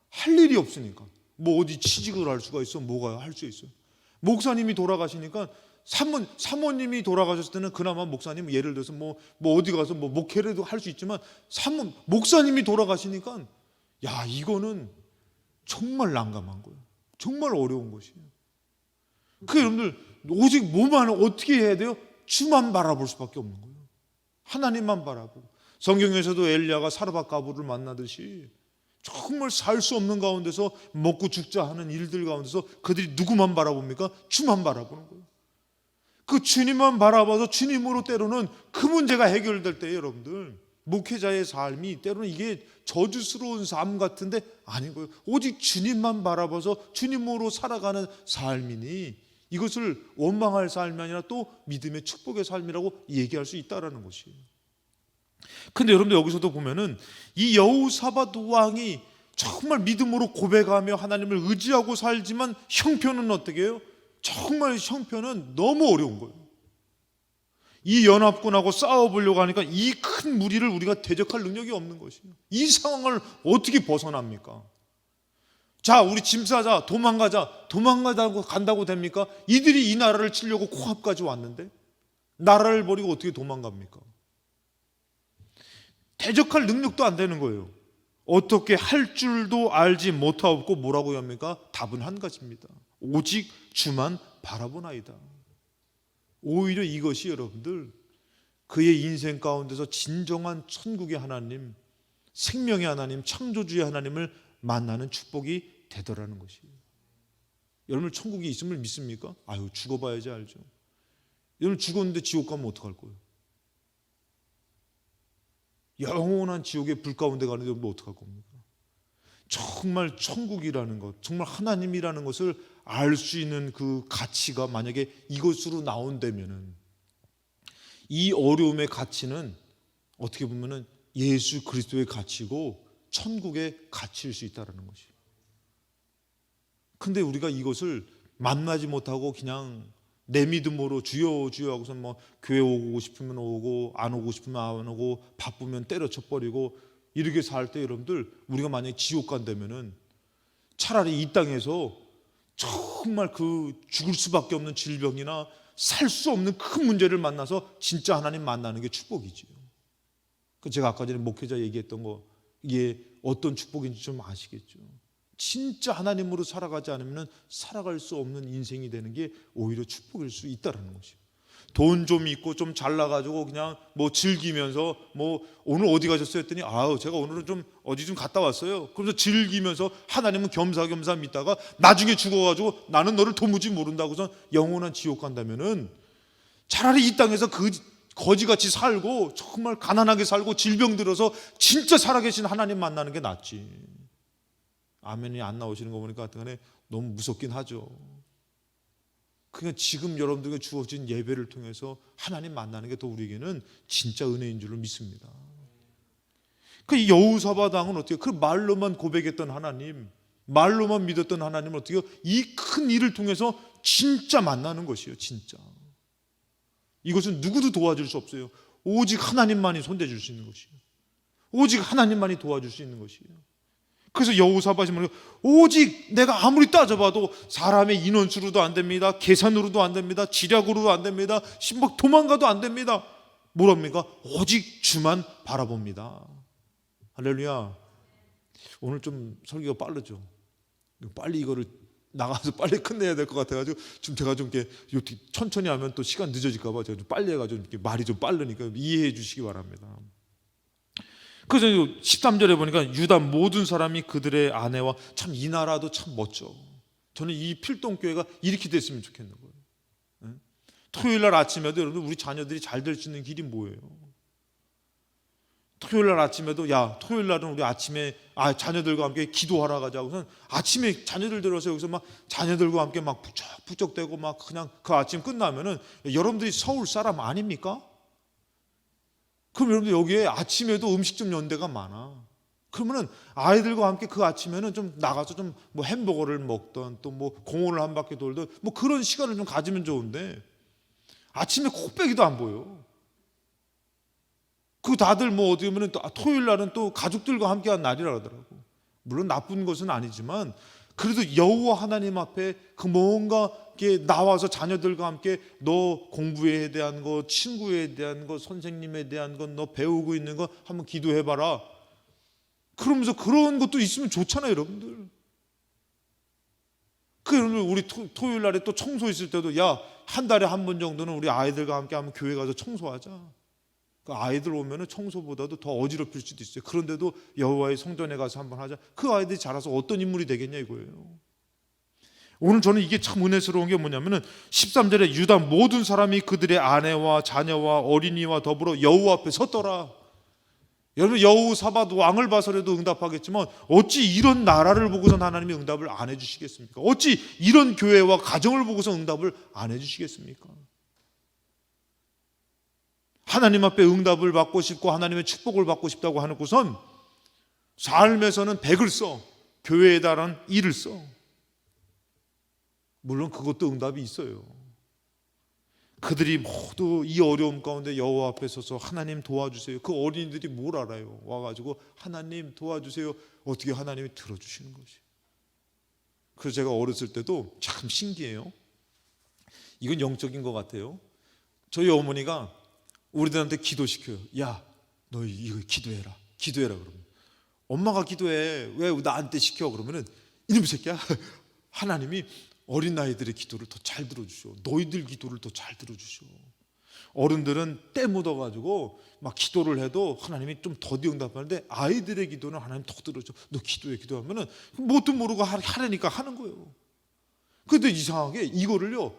할 일이 없으니까. 어디 취직을 할 수가 있어? 뭐가 할 수 있어요? 목사님이 돌아가시니까, 사모님이 돌아가셨을 때는 그나마 목사님, 예를 들어서 어디 가서 목회라도 할 수 있지만, 목사님이 돌아가시니까 이거는 정말 난감한 거예요. 정말 어려운 것이에요. 그 여러분들 오직 뭐만 어떻게 해야 돼요? 주만 바라볼 수밖에 없는 거예요. 하나님만 바라보고. 성경에서도 엘리야가 사르밧 가부를 만나듯이 정말 살 수 없는 가운데서 먹고 죽자 하는 일들 가운데서 그들이 누구만 바라봅니까? 주만 바라보는 거예요. 그 주님만 바라봐서 주님으로 때로는 그 문제가 해결될 때, 여러분들 목회자의 삶이 때로는 이게 저주스러운 삶 같은데 아닌 거예요. 오직 주님만 바라봐서 주님으로 살아가는 삶이니 이것을 원망할 삶이 아니라 또 믿음의 축복의 삶이라고 얘기할 수 있다는 것이에요. 근데 여러분들 여기서도 보면은 이 여호사밧 왕이 정말 믿음으로 고백하며 하나님을 의지하고 살지만 형편은 어떻게 해요? 정말 형편은 너무 어려운 거예요. 이 연합군하고 싸워보려고 하니까 이 큰 무리를 우리가 대적할 능력이 없는 것이에요. 이 상황을 어떻게 벗어납니까? 자, 우리 짐 싸자, 도망가자고 간다고 됩니까? 이들이 이 나라를 치려고 코앞까지 왔는데 나라를 버리고 어떻게 도망갑니까? 대적할 능력도 안 되는 거예요. 어떻게 할 줄도 알지 못하고 뭐라고 합니까? 답은 한 가지입니다. 오직 주만 바라보나이다. 오히려 이것이 여러분들 그의 인생 가운데서 진정한 천국의 하나님, 생명의 하나님, 창조주의 하나님을 만나는 축복이 되더라는 것이에요. 여러분 천국이 있음을 믿습니까? 죽어봐야지 알죠. 여러분 죽었는데 지옥 가면 어떡할 거예요? 영원한 지옥의 불 가운데 가는데 여러분 어떡할 겁니까? 정말 천국이라는 것, 정말 하나님이라는 것을 알 수 있는 그 가치가 만약에 이것으로 나온다면은, 이 어려움의 가치는 어떻게 보면은 예수 그리스도의 가치고 천국의 가치일 수 있다는 것이에요. 근데 우리가 이것을 만나지 못하고 그냥 내 믿음으로 주여 주여 하고서 교회 오고 싶으면 오고 안 오고 싶으면 안 오고 바쁘면 때려쳐 버리고 이렇게 살 때, 여러분들 우리가 만약에 지옥 간다면은 차라리 이 땅에서 정말 그 죽을 수밖에 없는 질병이나 살 수 없는 큰 문제를 만나서 진짜 하나님 만나는 게 축복이지요. 제가 아까 전에 목회자 얘기했던 거, 이게 어떤 축복인지 좀 아시겠죠? 진짜 하나님으로 살아가지 않으면 살아갈 수 없는 인생이 되는 게 오히려 축복일 수 있다는 것이에요. 돈 좀 있고 좀 잘나가지고 그냥 뭐 즐기면서 뭐 오늘 어디 가셨어요 했더니 아우 제가 오늘은 좀 어디 좀 갔다 왔어요. 그래서 즐기면서 하나님은 겸사겸사 믿다가 나중에 죽어가지고 나는 너를 도무지 모른다고서 영원한 지옥 간다면은 차라리 이 땅에서 그 거지같이 살고 정말 가난하게 살고 질병 들어서 진짜 살아계신 하나님 만나는 게 낫지. 아멘이 안 나오시는 거 보니까 하여튼간에 너무 무섭긴 하죠. 그냥 지금 여러분들에게 주어진 예배를 통해서 하나님 만나는 게 더 우리에게는 진짜 은혜인 줄로 믿습니다. 그 여호사밧 왕은 어떻게 그 말로만 고백했던 하나님, 말로만 믿었던 하나님을 어떻게 이 큰 일을 통해서 진짜 만나는 것이에요. 진짜 이것은 누구도 도와줄 수 없어요. 오직 하나님만이 손대줄 수 있는 것이에요. 오직 하나님만이 도와줄 수 있는 것이에요. 그래서 여호사밧이 뭐냐, 오직 내가 아무리 따져봐도 사람의 인원수로도 안 됩니다. 계산으로도 안 됩니다. 지략으로도 안 됩니다. 막 도망가도 안 됩니다. 뭐랍니까? 오직 주만 바라봅니다. 할렐루야. 오늘 좀 설교가 빠르죠. 빨리 이거를 나가서 빨리 끝내야 될 것 같아가지고 지금 제가 좀 이렇게 천천히 하면 또 시간 늦어질까봐 제가 좀 빨리 해가지고 이렇게 말이 좀 빠르니까 이해해 주시기 바랍니다. 그래서 13절에 보니까 유다 모든 사람이 그들의 아내와 참 이 나라도 참 멋져. 저는 이 필동교회가 이렇게 됐으면 좋겠는 거예요. 토요일 날 아침에도 여러분 우리 자녀들이 잘 될 수 있는 길이 뭐예요? 토요일 날 아침에도 야 토요일 날은 우리 아침에 자녀들과 함께 기도하러 가자고선 아침에 자녀들 들어서 여기서 막 자녀들과 함께 막 부쩍부쩍대고 막 그냥 그 아침 끝나면은 여러분들이 서울 사람 아닙니까? 그럼 여러분들 여기에 아침에도 음식점 연대가 많아. 그러면은 아이들과 함께 그 아침에는 좀 나가서 좀 뭐 햄버거를 먹던 또 뭐 공원을 한 바퀴 돌던 뭐 그런 시간을 좀 가지면 좋은데 아침에 코빼기도 안 보여. 그 다들 뭐 어디 보면은 또 토요일 날은 또 가족들과 함께한 날이라 하더라고. 물론 나쁜 것은 아니지만 그래도 여호와 하나님 앞에 그 뭔가 이렇게 나와서 자녀들과 함께 너 공부에 대한 거, 친구에 대한 거, 선생님에 대한 건 너 배우고 있는 거 한번 기도해봐라. 그러면서 그런 것도 있으면 좋잖아요, 여러분들. 그러면 우리 토요일 날에 또 청소 있을 때도 야, 한 달에 한 번 정도는 우리 아이들과 함께 한번 교회 가서 청소하자. 그 아이들 오면은 청소보다도 더 어지럽힐 수도 있어요. 그런데도 여호와의 성전에 가서 한번 하자. 그 아이들이 자라서 어떤 인물이 되겠냐 이거예요. 오늘 저는 이게 참 은혜스러운 게 뭐냐면은 13절에 유다 모든 사람이 그들의 아내와 자녀와 어린이와 더불어 여호와 앞에 섰더라. 여러분 여호사밧 왕을 봐서라도 응답하겠지만 어찌 이런 나라를 보고선 하나님이 응답을 안 해주시겠습니까? 어찌 이런 교회와 가정을 보고서 응답을 안 해주시겠습니까? 하나님 앞에 응답을 받고 싶고 하나님의 축복을 받고 싶다고 하는곳은 삶에서는 100을 써, 교회에 달한 1을 써. 물론 그것도 응답이 있어요. 그들이 모두 이 어려움 가운데 여호와 앞에 서서 하나님 도와주세요. 그 어린이들이 뭘 알아요? 와가지고 하나님 도와주세요. 어떻게 하나님이 들어주시는 것이. 그래서 제가 어렸을 때도 참 신기해요. 이건 영적인 것 같아요. 저희 어머니가 우리들한테 기도시켜요. 야, 너 이거 기도해라. 기도해라 그러면. 엄마가 기도해. 왜 나한테 시켜? 그러면은 이놈 새끼야. 하나님이 어린 아이들의 기도를 더 잘 들어주셔. 너희들 기도를 더 잘 들어주셔. 어른들은 때 묻어가지고 막 기도를 해도 하나님이 좀 더디 응답하는데 아이들의 기도는 하나님 더 들어줘. 너 기도해. 기도하면은 뭣도 모르고 하라니까 하는 거예요. 그런데 이상하게 이거를요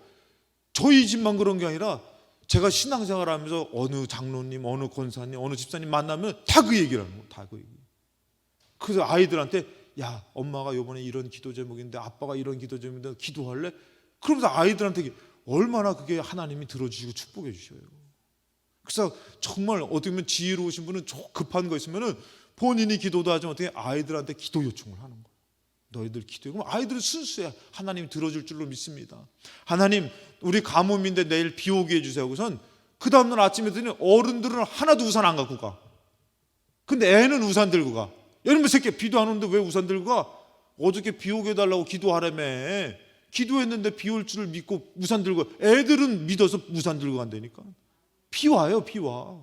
저희 집만 그런 게 아니라 제가 신앙생활하면서 어느 장로님, 어느 권사님, 어느 집사님 만나면 다 그 얘기를 하는 거예요. 다 그 얘기. 그래서 아이들한테 야, 엄마가 이번에 이런 기도 제목인데 아빠가 이런 기도 제목인데 기도할래? 그러면서 아이들한테 얼마나 그게 하나님이 들어주시고 축복해 주셔요. 그래서 정말 어떻게 보면 지혜로우신 분은 급한 거 있으면은 본인이 기도도 하지만 어떻게 아이들한테 기도 요청을 하는 거예요. 너희들 기도해. 그럼 아이들은 순수해. 하나님이 들어줄 줄로 믿습니다. 하나님, 우리 가뭄인데 내일 비 오게 해주세요. 그래서 그 다음날 아침에 들으니 어른들은 하나도 우산 안 갖고 가. 근데 애는 우산 들고 가. 여러분 새끼 비도 안 오는데 왜 우산 들고 가? 어저께 비 오게 해달라고 기도하라며. 기도했는데 비 올 줄을 믿고 우산 들고 가. 애들은 믿어서 우산 들고 간다니까. 비 와요. 비 와.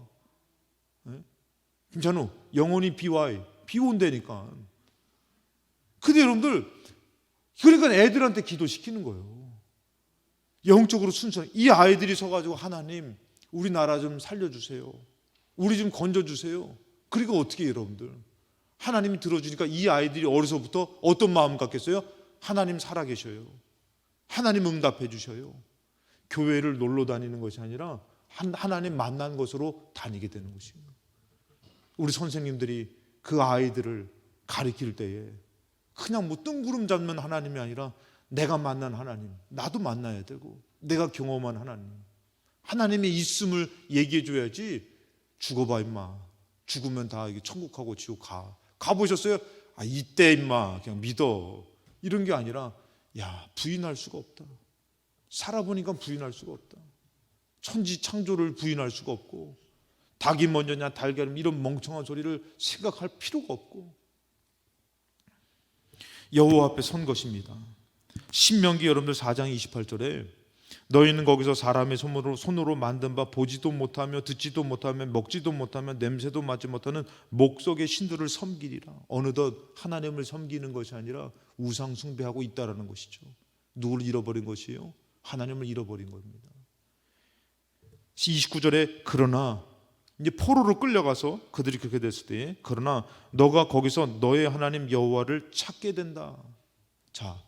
김찬우 영원히 비 와요. 비 온다니까. 근데 여러분들 그러니까 애들한테 기도시키는 거예요. 영적으로 순수한 이 아이들이 서가지고 하나님 우리나라 좀 살려주세요. 우리 좀 건져주세요. 그리고 어떻게 해요, 여러분들? 하나님이 들어주니까 이 아이들이 어려서부터 어떤 마음 갖겠어요? 하나님 살아계셔요. 하나님 응답해 주셔요. 교회를 놀러 다니는 것이 아니라 하나님 만난 것으로 다니게 되는 것입니다. 우리 선생님들이 그 아이들을 가르칠 때에 그냥 뭐 뜬구름 잡는 하나님이 아니라 내가 만난 하나님, 나도 만나야 되고 내가 경험한 하나님, 하나님의 있음을 얘기해 줘야지. 죽어봐 임마, 죽으면 다 천국하고 지옥 가보셨어요? 아 이때 임마 그냥 믿어, 이런 게 아니라 야 부인할 수가 없다, 살아보니까 부인할 수가 없다, 천지 창조를 부인할 수가 없고 닭이 먼저냐 달걀이 이런 멍청한 소리를 생각할 필요가 없고 여호와 앞에 선 것입니다. 신명기 여러분들 4장 28절에 너희는 거기서 사람의 손으로 만든 바 보지도 못하며 듣지도 못하며 먹지도 못하며 냄새도 맡지 못하는 목석의 신들을 섬기리라. 어느덧 하나님을 섬기는 것이 아니라 우상 숭배하고 있다라는 것이죠. 누구를 잃어버린 것이에요? 하나님을 잃어버린 겁니다. 29절에 그러나 이제 포로로 끌려가서 그들이 그렇게 됐을 때 그러나 너가 거기서 너의 하나님 여호와를 찾게 된다. 자,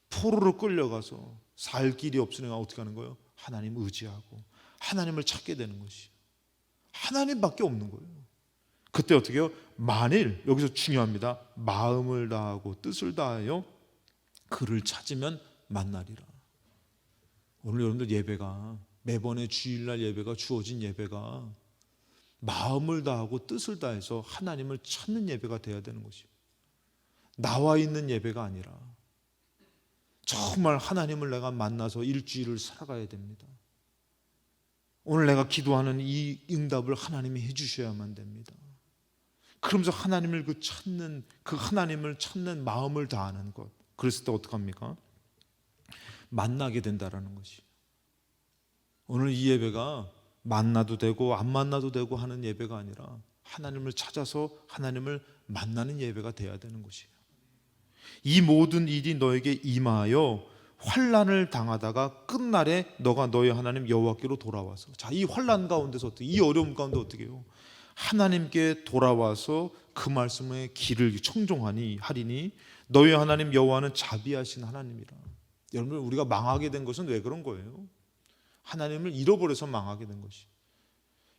포로로 끌려가서 살 길이 없으니까 어떻게 하는 거예요? 하나님 의지하고 하나님을 찾게 되는 것이에요. 하나님밖에 없는 거예요. 그때 어떻게 해요? 만일, 여기서 중요합니다, 마음을 다하고 뜻을 다하여 그를 찾으면 만나리라. 오늘 여러분들 예배가, 매번의 주일날 예배가, 주어진 예배가 마음을 다하고 뜻을 다해서 하나님을 찾는 예배가 돼야 되는 것이에요. 나와 있는 예배가 아니라 정말 하나님을 내가 만나서 일주일을 살아가야 됩니다. 오늘 내가 기도하는 이 응답을 하나님이 해주셔야만 됩니다. 그러면서 하나님을 그 하나님을 찾는 마음을 다하는 것, 그랬을 때 어떡합니까? 만나게 된다라는 것이. 오늘 이 예배가 만나도 되고 안 만나도 되고 하는 예배가 아니라 하나님을 찾아서 하나님을 만나는 예배가 돼야 되는 것이에요. 이 모든 일이 너에게 임하여 환난을 당하다가 끝날에 너가 너의 하나님 여호와께로 돌아와서, 자, 이 환난 가운데서 어떻게, 이 어려움 가운데 어떻게 해요? 하나님께 돌아와서 그 말씀의 길을 청종하니 하리니 너희 하나님 여호와는 자비하신 하나님이라. 여러분, 우리가 망하게 된 것은 왜 그런 거예요? 하나님을 잃어버려서 망하게 된 것이.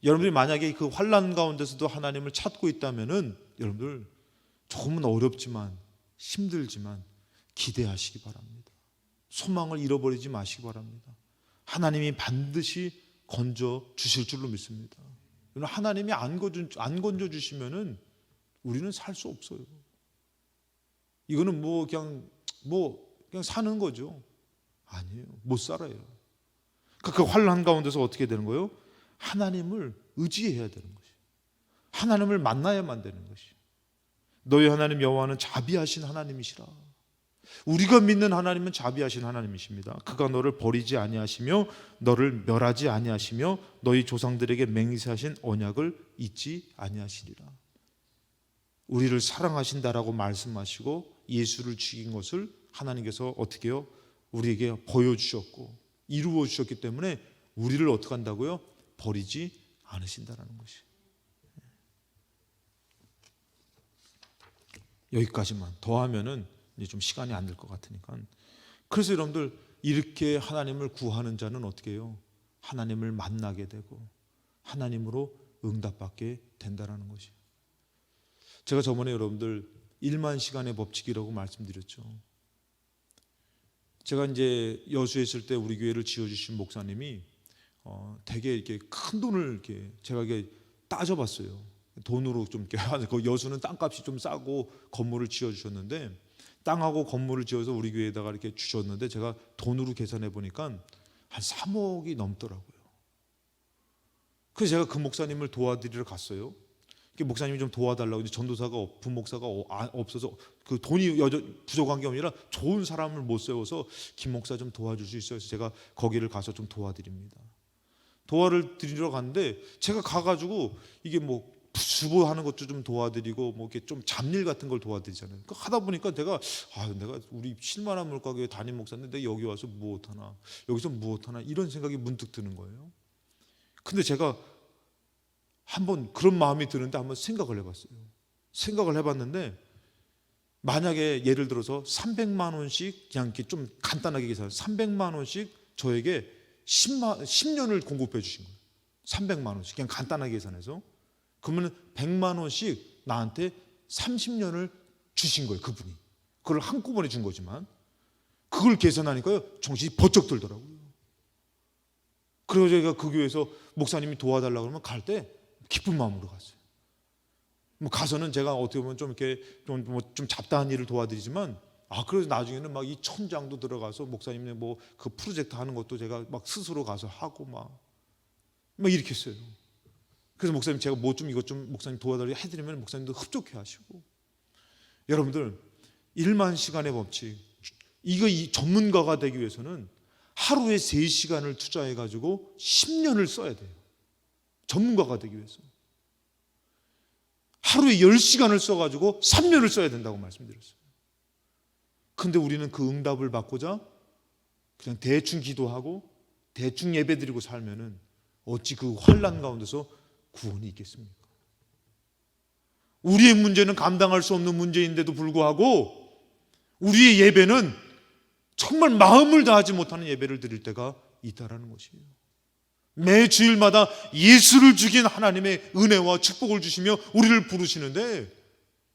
여러분들이 만약에 그 환난 가운데서도 하나님을 찾고 있다면은 여러분들 조금은 어렵지만 힘들지만 기대하시기 바랍니다. 소망을 잃어버리지 마시기 바랍니다. 하나님이 반드시 건져 주실 줄로 믿습니다. 하나님이 안 건져 주시면은 우리는 살 수 없어요. 이거는 그냥 사는 거죠. 아니에요. 못 살아요. 그 환난 가운데서 어떻게 되는 거예요? 하나님을 의지해야 되는 것이에요. 하나님을 만나야만 되는 것이에요. 너희 하나님 여호와는 자비하신 하나님이시라. 우리가 믿는 하나님은 자비하신 하나님이십니다. 그가 너를 버리지 아니하시며 너를 멸하지 아니하시며 너희 조상들에게 맹세하신 언약을 잊지 아니하시리라. 우리를 사랑하신다라고 말씀하시고 예수를 죽인 것을 하나님께서 어떻게 해요? 우리에게 보여주셨고 이루어 주셨기 때문에 우리를 어떻게 한다고요? 버리지 않으신다라는 것이. 여기까지만 더 하면은 이제 좀 시간이 안 될 것 같으니까. 그래서 여러분들, 이렇게 하나님을 구하는 자는 어떻게 해요? 하나님을 만나게 되고 하나님으로 응답받게 된다라는 것이. 제가 저번에 여러분들 1만 시간의 법칙이라고 말씀드렸죠. 제가 이제 여수에 있을 때 우리 교회를 지어주신 목사님이 되게 이렇게 큰 돈을 이렇게 제가 이게 따져봤어요. 돈으로 좀 이렇게, 그 여수는 땅값이 좀 싸고 건물을 지어주셨는데 땅하고 건물을 지어서 우리 교회에다가 이렇게 주셨는데 제가 돈으로 계산해 보니까 한 3억이 넘더라고요. 그래서 제가 그 목사님을 도와드리러 갔어요. 목사님이 좀 도와달라고. 전도사가 부목사가 없어서 그 돈이 부족한 게 아니라 좋은 사람을 못 세워서 김 목사 좀 도와줄 수 있어요. 그래서 제가 거기를 가서 좀 도와드립니다. 도와를 드리러 갔는데 제가 가가지고 이게 주부하는 것도 좀 도와드리고 뭐 이렇게 좀 잡일 같은 걸 도와드리잖아요. 하다 보니까 내가 우리 실만한 물가교회 담임 목사인데 내가 여기 와서 무엇하나, 여기서 무엇하나 이런 생각이 문득 드는 거예요. 근데 제가 한번 그런 마음이 드는데 한번 생각을 해봤어요. 생각을 해봤는데 만약에 예를 들어서 300만 원씩 그냥 이렇게 좀 간단하게 계산해요. 300만 원씩 저에게 10년을 공급해 주신 거예요. 300만 원씩 그냥 간단하게 계산해서. 그러면 100만 원씩 나한테 30년을 주신 거예요. 그분이. 그걸 한꺼번에 준 거지만 그걸 계산하니까요 정신이 번쩍 들더라고요. 그래서 제가 그 교회에서 목사님이 도와달라고 그러면 갈 때 기쁜 마음으로 갔어요. 뭐 가서는 제가 어떻게 보면 좀 이렇게 좀 잡다한 일을 도와드리지만 그래서 나중에는 막 이 천장도 들어가서 목사님네 뭐 그 프로젝트 하는 것도 제가 막 스스로 가서 하고 막 이렇게 했어요. 그래서 목사님 제가 뭐 좀 이것 좀 목사님 도와달라고 해드리면 목사님도 흡족해 하시고. 여러분들 1만 시간의 법칙, 이 전문가가 되기 위해서는 하루에 3시간을 투자해 가지고 10년을 써야 돼요. 전문가가 되기 위해서 하루에 10시간을 써가지고 3년을 써야 된다고 말씀드렸어요. 근데 우리는 그 응답을 받고자 그냥 대충 기도하고 대충 예배드리고 살면은 어찌 그 환난 가운데서 구원이 있겠습니까? 우리의 문제는 감당할 수 없는 문제인데도 불구하고 우리의 예배는 정말 마음을 다하지 못하는 예배를 드릴 때가 있다라는 것이에요. 매 주일마다 예수를 죽인 하나님의 은혜와 축복을 주시며 우리를 부르시는데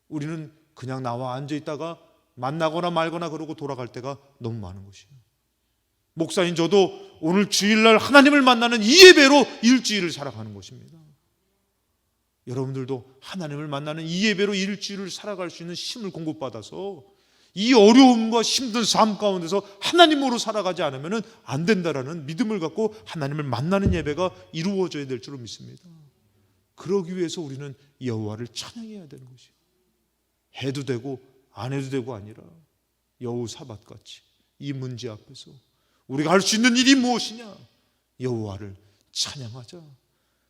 우리는 그냥 나와 앉아있다가 만나거나 말거나 그러고 돌아갈 때가 너무 많은 것이에요. 목사인 저도 오늘 주일날 하나님을 만나는 이 예배로 일주일을 살아가는 것입니다. 여러분들도 하나님을 만나는 이 예배로 일주일을 살아갈 수 있는 힘을 공급받아서 이 어려움과 힘든 삶 가운데서 하나님으로 살아가지 않으면 안 된다라는 믿음을 갖고 하나님을 만나는 예배가 이루어져야 될 줄로 믿습니다. 그러기 위해서 우리는 여호와를 찬양해야 되는 것이에요. 해도 되고 안 해도 되고 아니라 여호사밧같이 이 문제 앞에서 우리가 할 수 있는 일이 무엇이냐? 여호와를 찬양하자.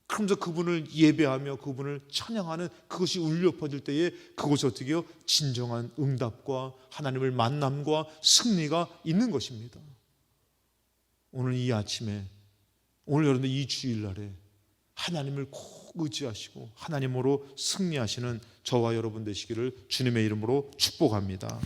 그러면서 그분을 예배하며 그분을 찬양하는 그것이 울려 퍼질 때에 그것이 어떻게 해요? 진정한 응답과 하나님을 만남과 승리가 있는 것입니다. 오늘 이 아침에, 오늘 여러분들 이 주일날에 하나님을 꼭 의지하시고 하나님으로 승리하시는 저와 여러분 되시기를 주님의 이름으로 축복합니다.